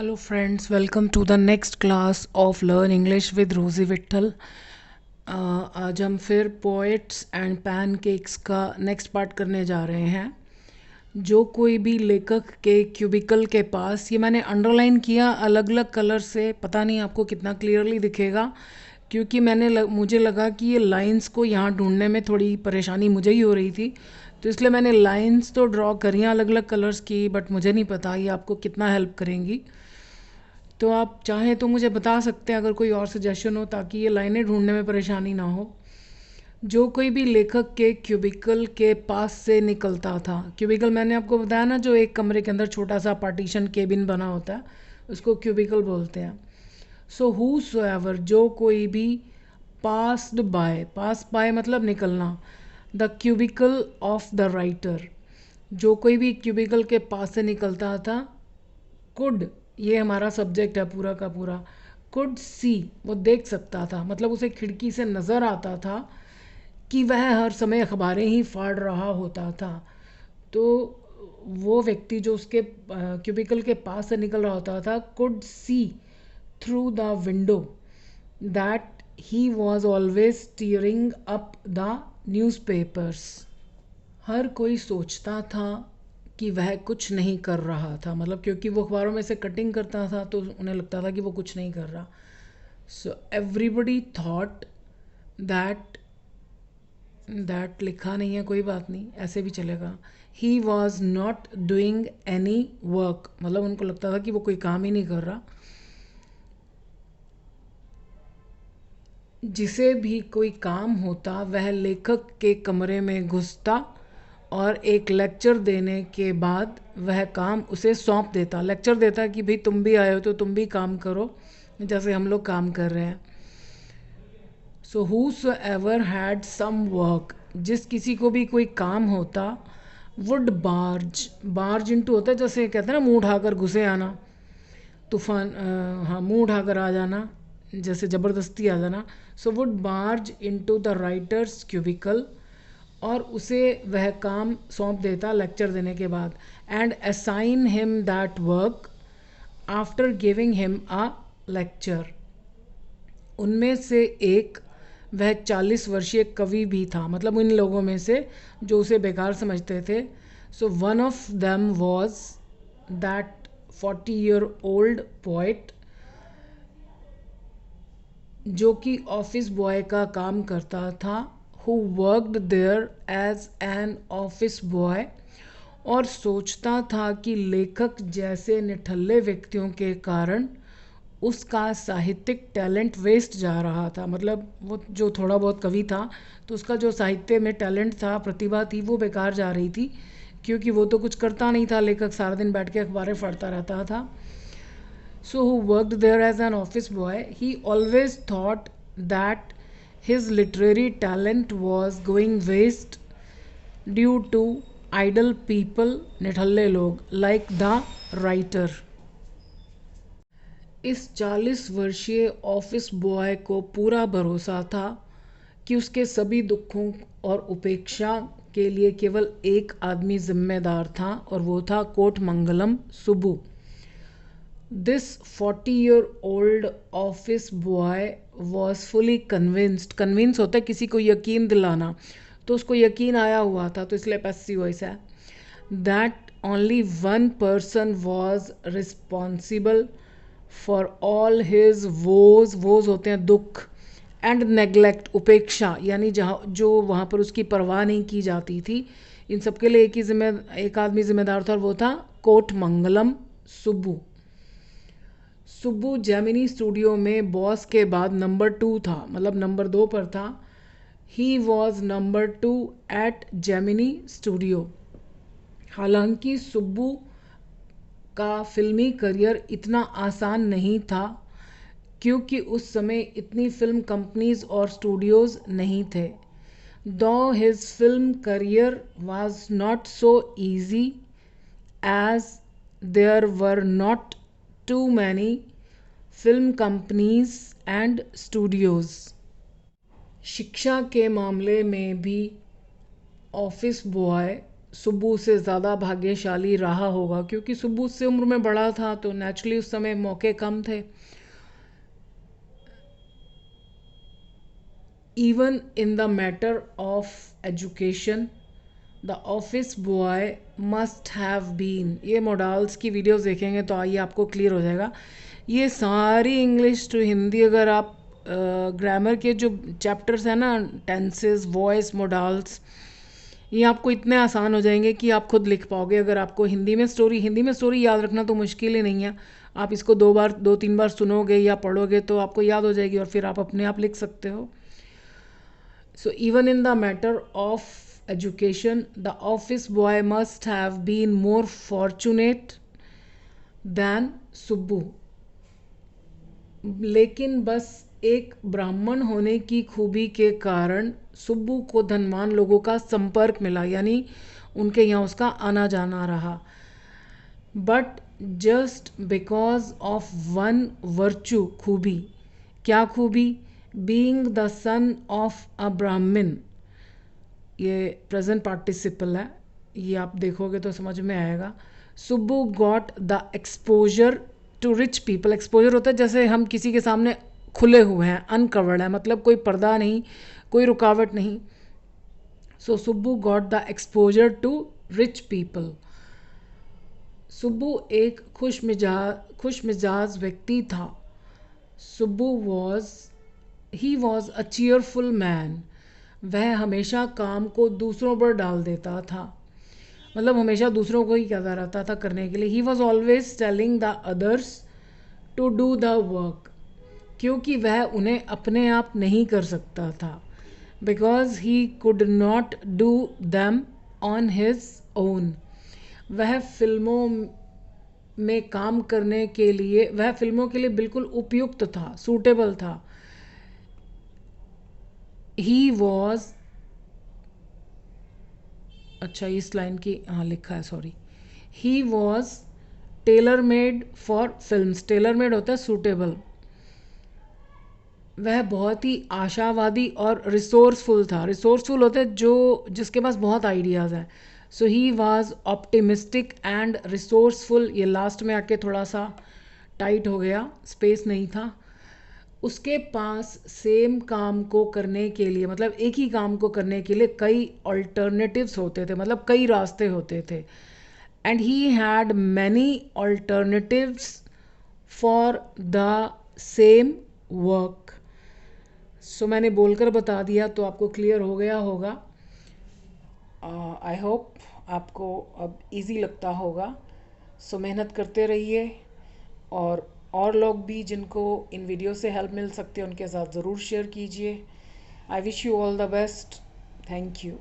Hello friends, welcome to the next class of Learn English with Rosie Vitthal. आज हम फिर poets and pancakes का next part करने जा रहे हैं। जो कोई भी लेखक के क्यूबिकल के पास, ये मैंने अंडरलाइन किया अलग अलग कलर से, पता नहीं आपको कितना क्लियरली दिखेगा, क्योंकि मुझे लगा कि ये लाइंस को यहाँ ढूंढने में थोड़ी परेशानी मुझे ही हो रही थी, तो इसलिए मैंने लाइंस तो ड्रॉ करी हैं अलग अलग कलर्स की, बट मुझे नहीं पता ये आपको कितना हेल्प करेंगी। तो आप चाहें तो मुझे बता सकते हैं अगर कोई और सजेशन हो, ताकि ये लाइनें ढूंढने में परेशानी ना हो। जो कोई भी लेखक के क्यूबिकल के पास से निकलता था, क्यूबिकल मैंने आपको बताया ना, जो एक कमरे के अंदर छोटा सा पार्टीशन केबिन बना होता है, उसको क्यूबिकल बोलते हैं। सो हु सो एवर, जो कोई भी, पास्ड बाय, पास बाय मतलब निकलना, the cubicle of the writer, जो कोई भी क्यूबिकल के पास से निकलता था, कुड, ये हमारा सब्जेक्ट है पूरा का पूरा, कुड सी, वो देख सकता था, मतलब उसे खिड़की से नज़र आता था कि वह हर समय अखबारें ही फाड़ रहा होता था। तो वो व्यक्ति जो उसके क्यूबिकल के पास से निकल रहा होता था, could see through the window that he was always staring up the newspapers. हर कोई सोचता था कि वह कुछ नहीं कर रहा था, मतलब क्योंकि वो अखबारों में से कटिंग करता था तो उन्हें लगता था कि वो कुछ नहीं कर रहा। So everybody thought that, that लिखा नहीं है, कोई बात नहीं, ऐसे भी चलेगा। He was not doing any work, मतलब उनको लगता था कि वो कोई काम ही नहीं कर रहा। जिसे भी कोई काम होता वह लेखक के कमरे में घुसता और एक लेक्चर देने के बाद वह काम उसे सौंप देता, लेक्चर देता कि भाई तुम भी आए हो तो तुम भी काम करो जैसे हम लोग काम कर रहे हैं। So whoever had some work, जिस किसी को भी कोई काम होता, वुड बार्ज, बार्ज इंटू होता है, जैसे कहते हैं ना मुंह उठाकर घुसे आना, तूफान, हाँ मुंह उठाकर आ जाना, जैसे ज़बरदस्ती आ जाना। So would barge into the writer's cubicle, और उसे वह काम सौंप देता लेक्चर देने के बाद। And assign him that work after giving him a lecture. उनमें से एक, वह 40 वर्षीय कवि भी था, मतलब उन लोगों में से जो उसे बेकार समझते थे। So one of them was that 40-year-old poet, जो कि ऑफिस बॉय का काम करता था, who worked there as an office boy, और सोचता था कि लेखक जैसे निठल्ले व्यक्तियों के कारण उसका साहित्यिक टैलेंट वेस्ट जा रहा था, मतलब वो जो थोड़ा बहुत कवि था तो उसका जो साहित्य में टैलेंट था, प्रतिभा थी, वो बेकार जा रही थी, क्योंकि वो तो कुछ करता नहीं था, लेखक सारा दिन बैठ के अखबारें पढ़ता रहता था। So, who worked there as an office boy, he always thought that his literary talent was going waste due to idle people, निठल्ले लोग, like the writer. इस 40 वर्षीय ऑफिस बॉय को पूरा भरोसा था कि उसके सभी दुखों और उपेक्षा के लिए केवल एक आदमी जिम्मेदार था, और वो था Kothamangalam Subbu. This 40-year-old office boy was fully convinced, convince होता है किसी को यकीन दिलाना, तो उसको यकीन आया हुआ था, तो इसलिए पैसिव वॉइस है, that only one person was responsible for all his woes, woes होते हैं दुख, एंड नेग्लेक्ट, उपेक्षा, यानी जहाँ जो वहाँ पर उसकी परवाह नहीं की जाती थी, इन सब के लिए एक आदमी जिम्मेदार था, और वो था कोटमंगलम सुब्बू। सुब्बू जेमिनी स्टूडियो में बॉस के बाद नंबर 2 था, मतलब नंबर 2 पर था। He was number 2 at Gemini studio. हालांकि सुब्बू का फिल्मी करियर इतना आसान नहीं था, क्योंकि उस समय इतनी फिल्म कंपनीज और स्टूडियोज़ नहीं थे। Though his film career was not so easy as there were not too many film companies and studios. शिक्षा के मामले में भी ऑफिस बॉय सुब्बू से ज़्यादा भाग्यशाली रहा होगा, क्योंकि सुब्बू उससे उम्र में बड़ा था तो नेचुरली उस समय मौके कम थे. Even in the matter of education the office boy must have been. ये मॉडल्स की वीडियोस देखेंगे तो आइए आपको क्लियर हो जाएगा. ये सारी इंग्लिश टू हिंदी, अगर आप ग्रामर के जो चैप्टर्स हैं ना, टेंसेस, वॉइस, मॉडल्स, ये आपको इतने आसान हो जाएंगे कि आप खुद लिख पाओगे. अगर आपको हिंदी में स्टोरी याद रखना तो मुश्किल ही नहीं है. आप इसको 2-3 बार सुनोगे या पढ़ोगे तो आपको याद हो जाएगी और फिर आप अपने आप लिख सकते हो. So even in the matter of education, the office boy must have been more fortunate than Subbu. लेकिन बस एक ब्राह्मण होने की खूबी के कारण सुब्बू को धनवान लोगों का संपर्क मिला, यानी उनके यहाँ उसका आना जाना रहा. But just because of one virtue, खूबी. क्या खूबी? Being the son of a ब्राह्मण. ये प्रेजेंट पार्टिसिपल है, ये आप देखोगे तो समझ में आएगा. Subbu got the exposure to rich people. Exposure होता है जैसे हम किसी के सामने खुले हुए हैं, अनकवर्ड है, मतलब कोई पर्दा नहीं, कोई रुकावट नहीं. So Subbu got the exposure to rich people. Subbu एक खुश मिजाज व्यक्ति था. Subbu he was a cheerful man. वह हमेशा काम को दूसरों पर डाल देता था, मतलब हमेशा दूसरों को ही कहता रहता था करने के लिए. He was always telling the others to do the work, क्योंकि वह उन्हें अपने आप नहीं कर सकता था. Because he could not do them on his own. वह फिल्मों के लिए बिल्कुल उपयुक्त था, सूटेबल था. ही वॉज, अच्छा इस लाइन की हाँ लिखा है, sorry. He was tailor made for films. Tailor made होता है सूटेबल. वह बहुत ही आशावादी और रिसोर्सफुल था. रिसोर्सफुल होता है जिसके पास बहुत आइडियाज़ हैं. So he was optimistic and resourceful. ये लास्ट में आके थोड़ा सा टाइट हो गया, स्पेस नहीं था. उसके पास सेम काम को करने के लिए, मतलब एक ही काम को करने के लिए कई अल्टरनेटिव्स होते थे, मतलब कई रास्ते होते थे. And he had many alternatives for the same work. So मैंने बोलकर बता दिया तो आपको क्लियर हो गया होगा. आई होप आपको अब इजी लगता होगा. सो मेहनत करते रहिए, और लोग भी जिनको इन वीडियो से हेल्प मिल सकती है उनके साथ ज़रूर शेयर कीजिए. I wish you all the best. Thank you.